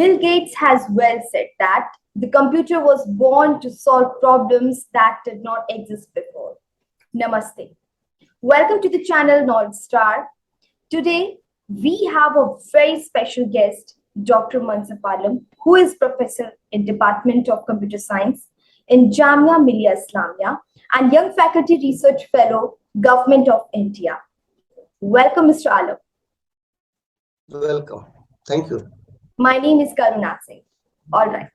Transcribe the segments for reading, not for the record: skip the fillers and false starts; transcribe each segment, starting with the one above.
Bill Gates has well said that the computer was born to solve problems that did not exist before. Namaste. Welcome to the channel North Star. Today, we have a very special guest, Dr. Mansaf, who is professor in Department of Computer Science in Jamia, Millia, Islamia, and Young Faculty Research Fellow, Govt of India. Welcome, Mr. Alam. Welcome. Thank you. My name is Karuna Singh. All right.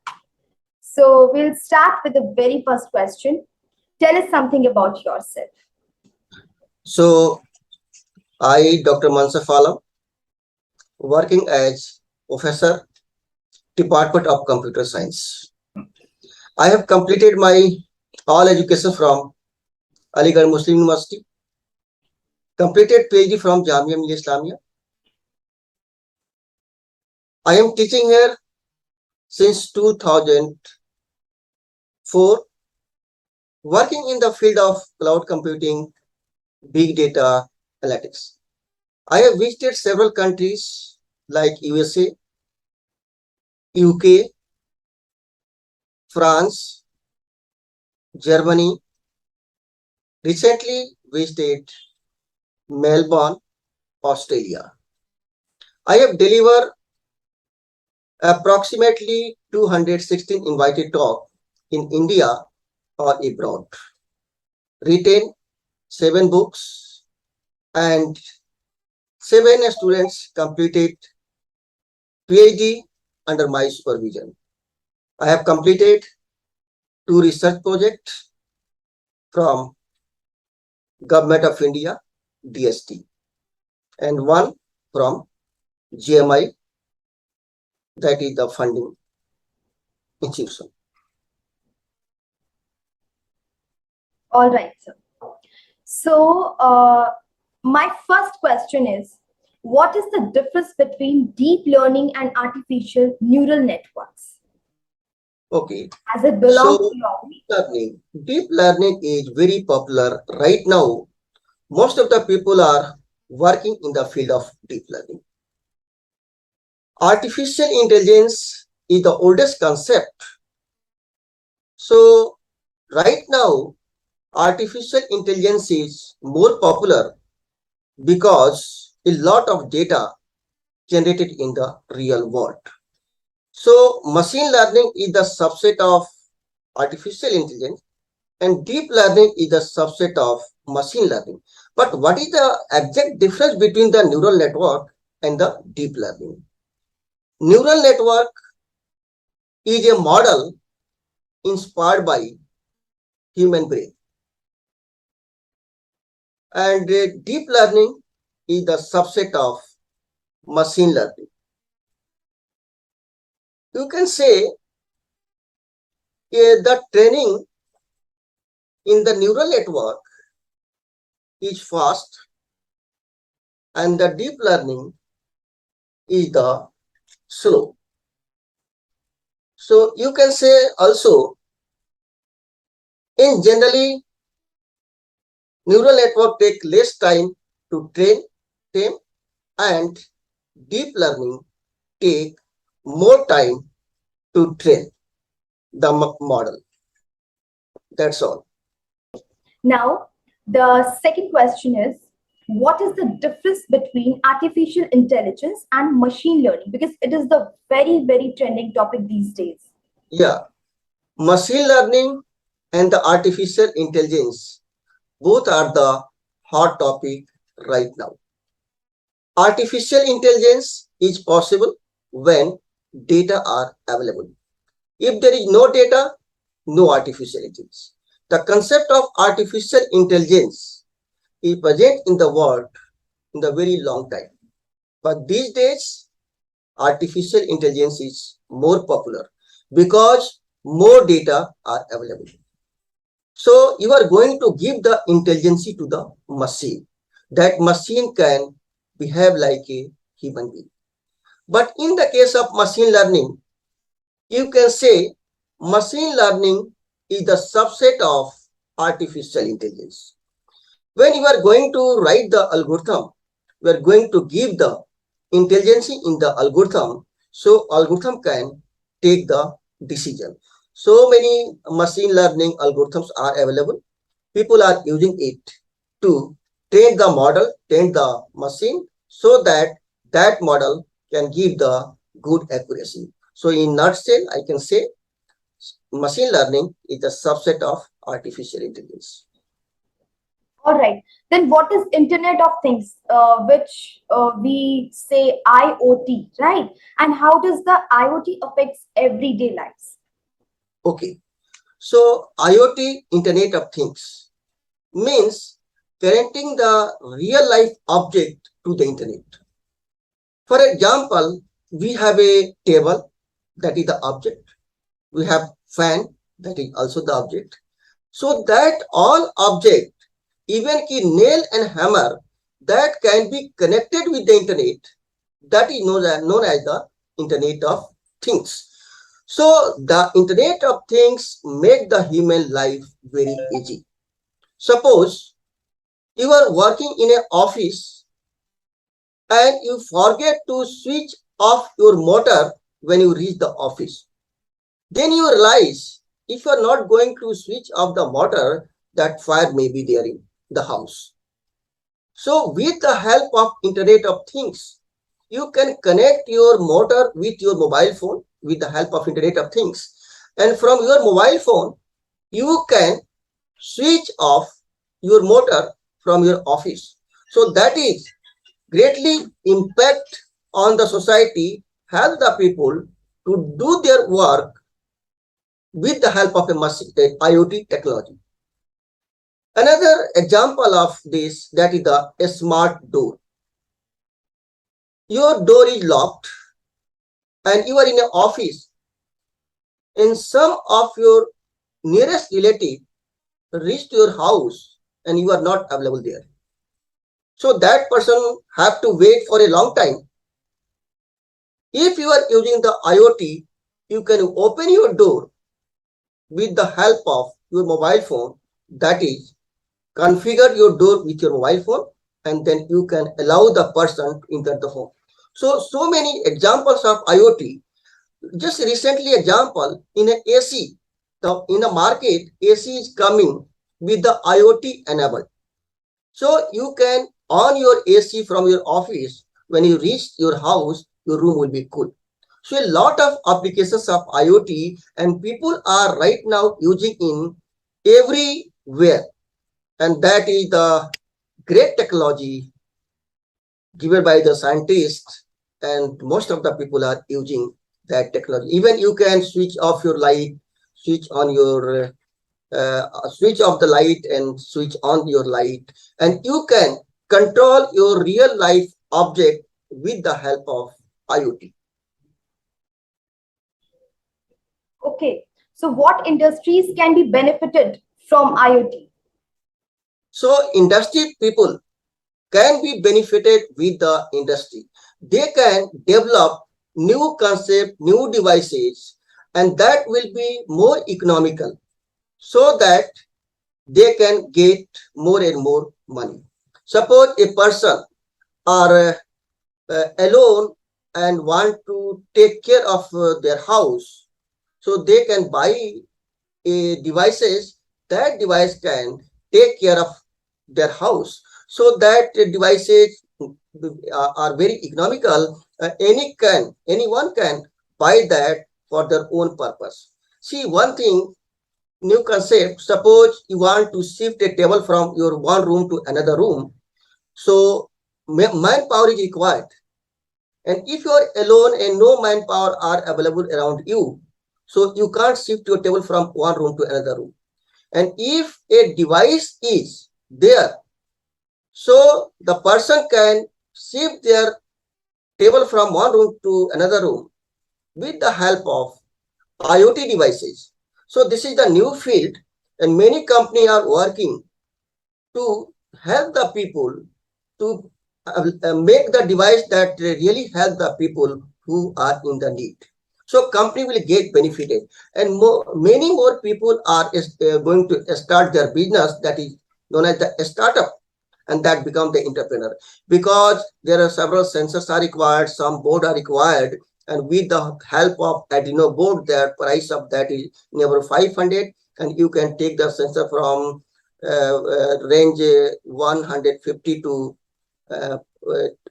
So we'll start with the very first question. Tell us something about yourself. So, I, Dr. Mansaf, working as Professor, Department of Computer Science. I have completed my all education from Aligarh Muslim University, completed PhD from Jamia Millia Islamia. I am teaching here since 2004, working in the field of cloud computing, big data, analytics. I have visited several countries like USA, UK, France, Germany. Recently visited Melbourne, Australia. I have delivered approximately 216 invited talks in India or abroad. Written 7 books and 7 students completed PhD under my supervision. I have completed 2 research projects from Govt of India, DST, and 1 from GMI, that is the funding institution. All right, sir. So my first question is, what is the difference between deep learning and artificial neural networks? Okay. As it belongs to your deep learning is very popular right now. Most of the people are working in the field of deep learning. Artificial intelligence is the oldest concept. So right now, artificial intelligence is more popular because a lot of data generated in the real world. So machine learning is the subset of artificial intelligence and deep learning is the subset of machine learning. But what is the exact difference between the neural network and the deep learning? Neural network is a model inspired by human brain. And deep learning is the subset of machine learning. You can say the training in the neural network is fast and the deep learning is the slow. So you can say also, in generally, neural network take less time to train them and deep learning take more time to train the model. That's all. Now, the second question is, what is the difference between artificial intelligence and machine learning? Because it is the very, very trending topic these days. Yeah. Machine learning and the artificial intelligence, both are the hot topic right now. Artificial intelligence is possible when data are available. If there is no data, no artificial intelligence. The concept of artificial intelligence is present in the world in the very long time. But these days, artificial intelligence is more popular because more data are available. So you are going to give the intelligence to the machine. That machine can behave like a human being. But in the case of machine learning, you can say machine learning is the subset of artificial intelligence. When you are going to write the algorithm, we are going to give the intelligence in the algorithm So algorithm can take the decision. So many machine learning algorithms are available. People are using it to train the model, train the machine, so that that model can give the good accuracy. So in nutshell, I can say machine learning is a subset of artificial intelligence. All right. Then what is Internet of Things, which we say IoT, right? And how does the IoT affects everyday lives? Okay. So IoT, Internet of Things, means connecting the real life object to the internet. For example, we have a table, that is the object. We have fan, that is also the object. So that all object, even ki nail and hammer, that can be connected with the internet, that is known as the Internet of Things. So the Internet of Things make the human life very easy. Suppose you are working in an office and you forget to switch off your motor when you reach the office. Then you realize if you are not going to switch off the motor, that fire may be there in the house. So with the help of Internet of Things, you can connect your motor with your mobile phone with the help of Internet of Things. And from your mobile phone, you can switch off your motor from your office. So that is greatly impact on the society, help the people to do their work with the help of a IoT technology. Another example of this, that is a smart door. Your door is locked and you are in an office and some of your nearest relative reached your house and you are not available there. So that person have to wait for a long time. If you are using the IoT, you can open your door with the help of your mobile phone, that is, configure your door with your mobile phone, and then you can allow the person to enter the home. So many examples of IoT. Just recently example, in an AC, in the market, AC is coming with the IoT enabled. So you can on your AC from your office. When you reach your house, your room will be cool. So a lot of applications of IoT and people are right now using in everywhere. And that is the great technology given by the scientists, and most of the people are using that technology. Even you can switch off your light, switch on your switch off the light and switch on your light, and you can control your real life object with the help of IoT. Okay. So what industries can be benefited from IoT? So industry people can be benefited with the industry. They can develop new concept, new devices, and that will be more economical, so that they can get more and more money. Suppose a person are alone and want to take care of their house, so they can buy a devices, that device can take care of their house. So that devices are very economical. Anyone can buy that for their own purpose. See, one thing, new concept. Suppose you want to shift a table from your one room to another room. So manpower is required. And if you are alone and no manpower are available around you, so you can't shift your table from one room to another room. And if a device is there, so the person can shift their table from one room to another room with the help of IoT devices. So this is the new field, and many companies are working to help the people to make the device that really help the people who are in the need. So company will get benefited, and many more people are going to start their business, that is known as the startup, and that become the entrepreneur, because there are several sensors are required, some board are required, and with the help of Arduino board, the price of that is never 500, and you can take the sensor from range 150 to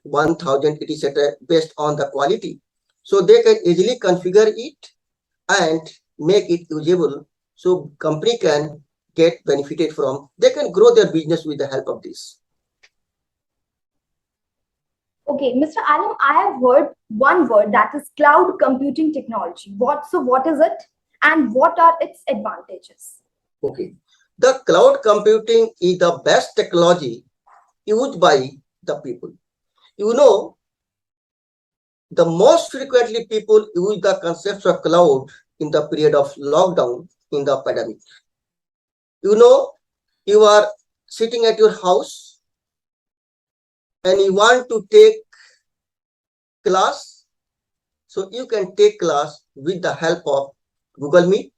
1000. It is based on the quality, so they can easily configure it and make it usable, so company can get benefited from. They can grow their business with the help of this. Okay, Mr. Alam, I have heard one word, that is cloud computing technology. What is it and what are its advantages? Okay, the cloud computing is the best technology used by the people. You know, the most frequently people use the concepts of cloud in the period of lockdown in the pandemic. You know, you are sitting at your house and you want to take class, so you can take class with the help of Google Meet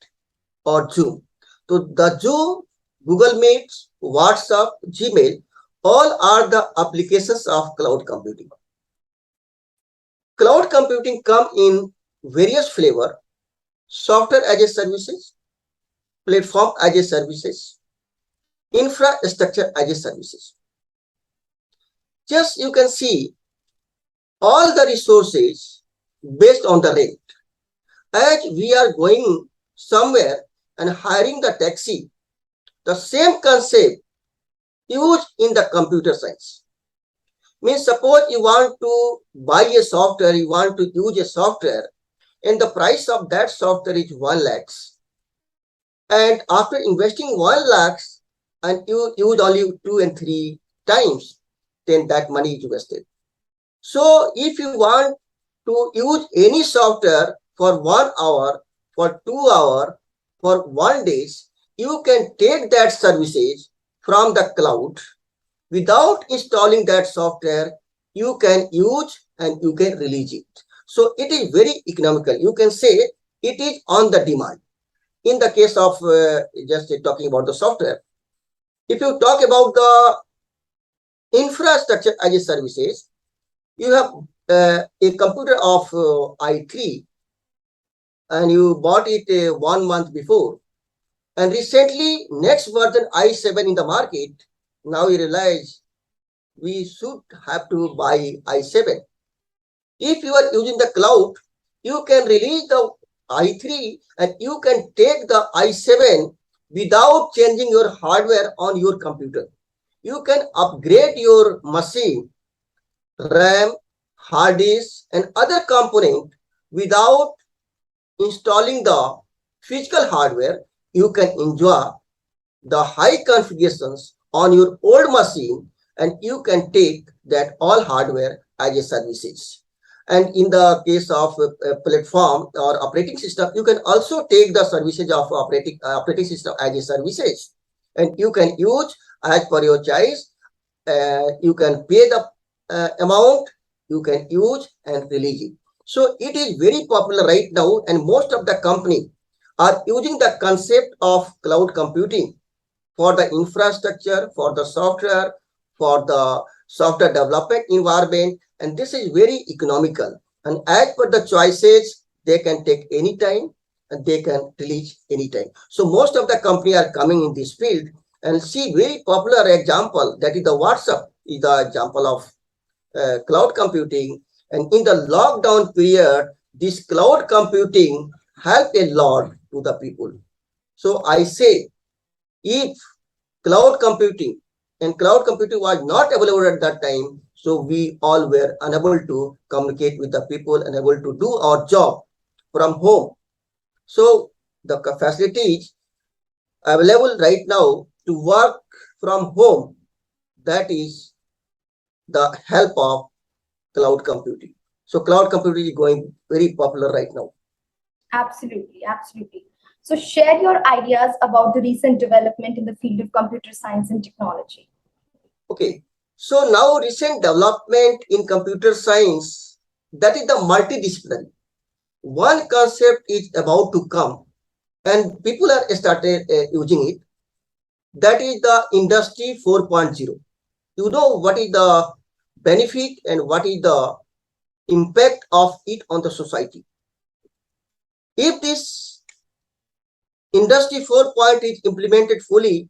or Zoom. So the Zoom, Google Meet, WhatsApp, Gmail, all are the applications of cloud computing. Cloud computing come in various flavor: software as a services, platform as a services, infrastructure as a services. Just you can see all the resources based on the rate. As we are going somewhere and hiring the taxi, the same concept used in the computer science. Means suppose you want to buy a software, you want to use a software, and the price of that software is 1 lakh. And after investing 1 lakh and you use only 2 and 3 times, then that money is wasted. So if you want to use any software for 1 hour, for 2 hours, for 1 day, you can take that services from the cloud. Without installing that software, you can use and you can release it. So it is very economical. You can say it is on the demand. In the case of just talking about the software, if you talk about the infrastructure as a services, you have a computer of i3 and you bought it 1 month before, and recently next version i7 in the market. Now you realize we should have to buy i7. If you are using the cloud, you can release the i3 and you can take the i7 without changing your hardware on your computer. You can upgrade your machine, RAM, hard disk, and other component without installing the physical hardware. You can enjoy the high configurations on your old machine, and you can take that all hardware as a services. And in the case of a platform or operating system, you can also take the services of operating system as a services, and you can use as per your choice. You can pay the amount, you can use and release it. So it is very popular right now, and most of the company are using the concept of cloud computing for the infrastructure, for the software, for the software development environment, and this is very economical. And as per the choices, they can take any time and they can release anytime. So most of the company are coming in this field, and see very popular example, that is the WhatsApp is the example of cloud computing. And in the lockdown period, this cloud computing helped a lot to the people. So I say, if cloud computing was not available at that time, so we all were unable to communicate with the people, unable to do our job from home. So the facilities available right now to work from home, that is the help of cloud computing. So cloud computing is going very popular right now. Absolutely, absolutely. So share your ideas about the recent development in the field of computer science and technology. Okay, so now recent development in computer science, that is the multidisciplinary. One concept is about to come and people are started using it. That is the industry 4.0. You know what is the benefit and what is the impact of it on the society. If this industry 4.0 is implemented fully,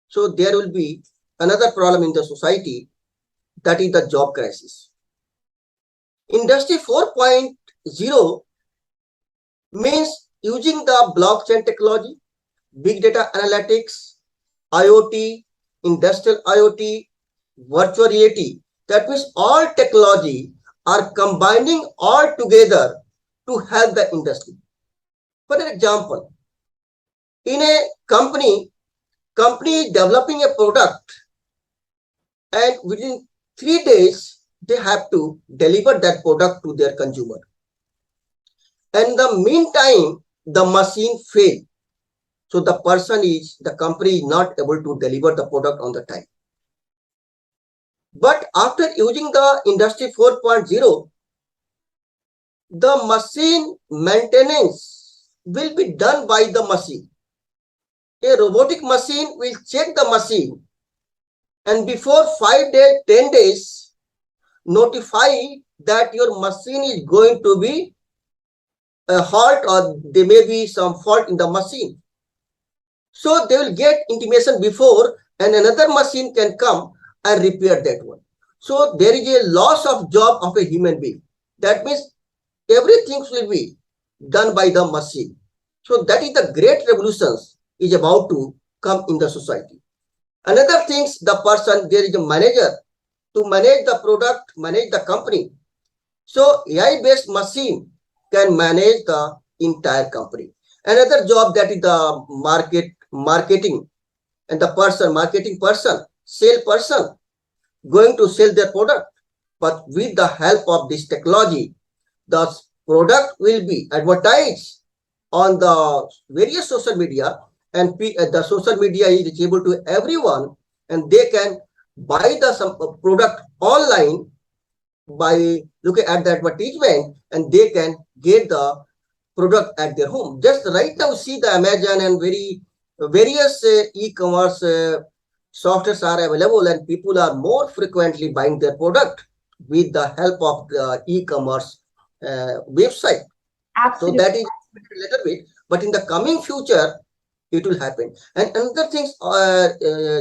so there will be another problem in the society, that is the job crisis. Industry 4.0 means using the blockchain technology, big data analytics, IoT, industrial IoT, virtual reality. That means all technology are combining all together to help the industry. For example, in a company is developing a product, and within 3 days they have to deliver that product to their consumer. And in the meantime, the machine failed. So the company is not able to deliver the product on the time. But after using the industry 4.0, the machine maintenance will be done by the machine. A robotic machine will check the machine, and before 5 days, 10 days, notify that your machine is going to be a halt, or there may be some fault in the machine. So they will get intimation before, and another machine can come and repair that one. So there is a loss of job of a human being. That means everything will be done by the machine. So that is the great revolutions is about to come in the society. Another things, the person, there is a manager to manage the product, manage the company. So AI-based machine can manage the entire company. Another job, that is the marketing, and the marketing person, sale person, going to sell their product. But with the help of this technology, the product will be advertised on the various social media, and the social media is reachable to everyone, and they can buy the some product online by looking at the advertisement, and they can get the product at their home. Just right now, see the Amazon and various e-commerce softwares are available, and people are more frequently buying their product with the help of the e-commerce website. Absolutely. So that is a little bit, but in the coming future, it will happen. And another things,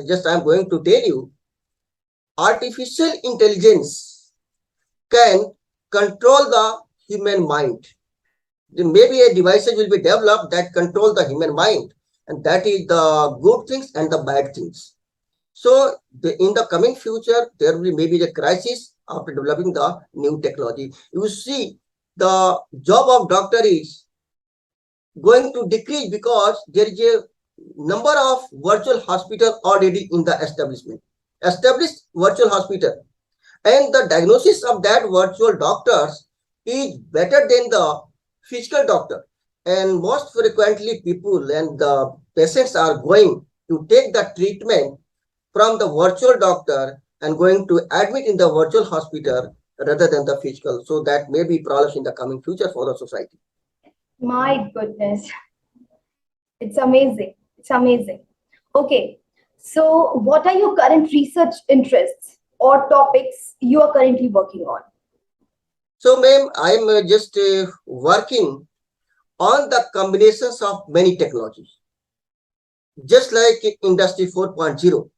just I'm going to tell you, artificial intelligence can control the human mind. Maybe a devices will be developed that control the human mind, and that is the good things and the bad things. So in the coming future, there will be maybe a crisis after developing the new technology. You see, the job of doctor is going to decrease because there is a number of virtual hospital already in the established virtual hospital, and the diagnosis of that virtual doctors is better than the physical doctor. And most frequently, people and the patients are going to take the treatment from the virtual doctor and going to admit in the virtual hospital rather than the physical. So that may be problems in the coming future for the society. My goodness. It's amazing. It's amazing. Okay. So, what are your current research interests or topics you are currently working on? So, ma'am, I'm just working on the combinations of many technologies. Just like Industry 4.0,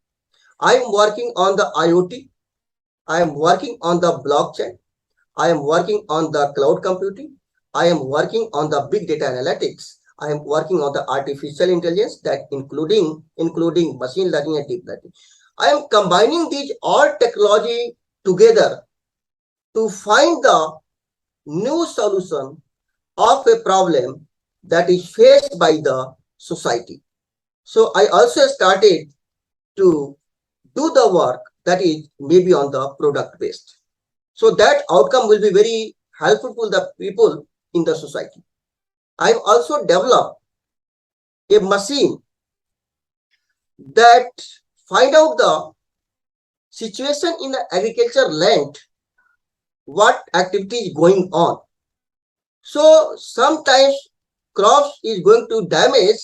I'm working on the IoT, I am working on the blockchain, I am working on the cloud computing, I am working on the big data analytics, I am working on the artificial intelligence, that including machine learning and deep learning. I am combining these all technology together to find the new solution of a problem that is faced by the society. So I also started to do the work that is maybe on the product based. So that outcome will be very helpful to the people in the society. I've also developed a machine that find out the situation in the agriculture land, what activity is going on. So sometimes crops is going to damage,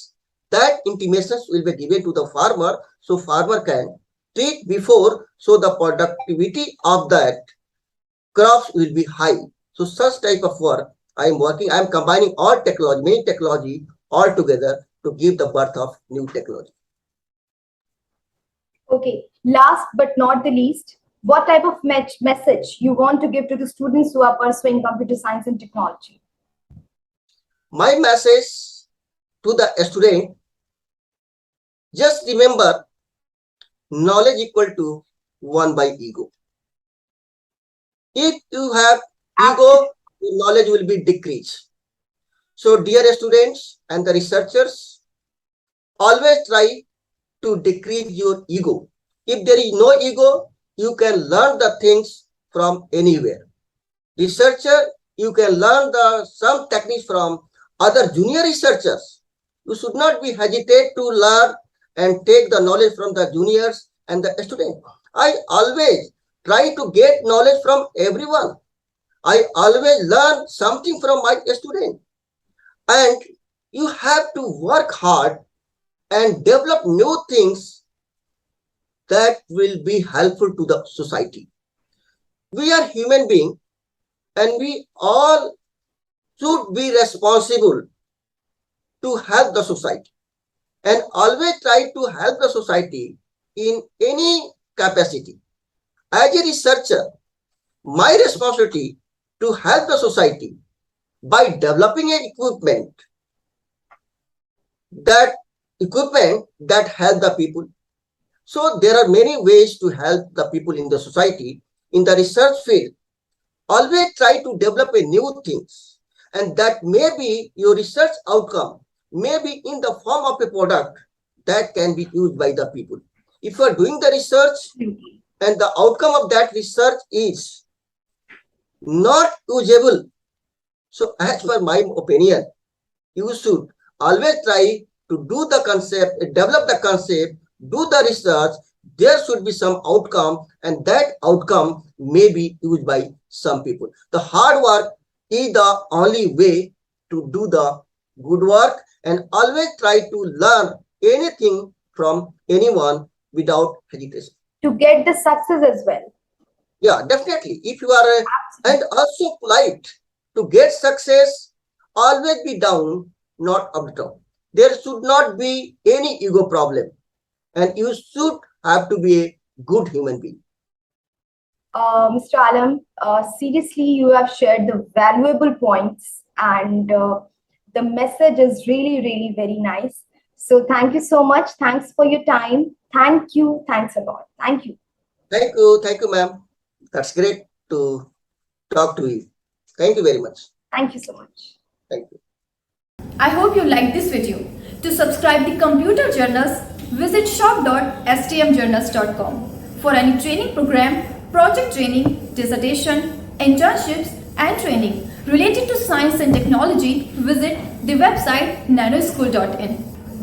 that intimations will be given to the farmer, so farmer can treat before, so the productivity of that crops will be high. So such type of work I am working. I am combining all technology, many technology all together to give the birth of new technology. Okay, last but not the least, what type of message you want to give to the students who are pursuing computer science and technology? My message to the student, just remember, knowledge equal to 1 by ego. If you have ego, your knowledge will be decreased. So dear students and the researchers, always try to decrease your ego. If there is no ego, you can learn the things from anywhere. Researcher, you can learn some techniques from other junior researchers. You should not be hesitate to learn and take the knowledge from the juniors and the students. I always try to get knowledge from everyone. I always learn something from my student. And you have to work hard and develop new things that will be helpful to the society. We are human beings and we all should be responsible to help the society and always try to help the society in any capacity. As a researcher, my responsibility to help the society by developing an equipment that help the people. So there are many ways to help the people in the society. In the research field, always try to develop a new things, and that may be your research outcome, may be in the form of a product that can be used by the people. If you are doing the research and the outcome of that research is not usable, so as per my opinion, you should always try to do the concept, develop the concept, do the research. There should be some outcome, and that outcome may be used by some people. The hard work is the only way to do the good work, and always try to learn anything from anyone without hesitation. To get the success as well. Yeah, definitely. If you are, and also polite to get success, always be down, not up down. There should not be any ego problem, and you should have to be a good human being. Mr. Alam, seriously, you have shared the valuable points, and the message is really, really very nice. So thank you so much. Thanks for your time. Thank you. Thanks a lot. Thank you. Thank you. Thank you, ma'am. That's great to talk to you. Thank you very much. Thank you so much. Thank you. I hope you liked this video. To subscribe the Computer Journals, visit shop.stmjournals.com. For any training program, project training, dissertation, internships and training related to science and technology, visit the website nanoschool.in.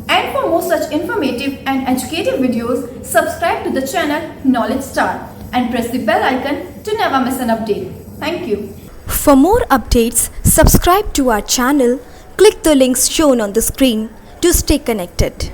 And for more such informative and educative videos, subscribe to the channel Knowledge Star and press the bell icon to never miss an update. Thank you. For more updates, subscribe to our channel, click the links shown on the screen to stay connected.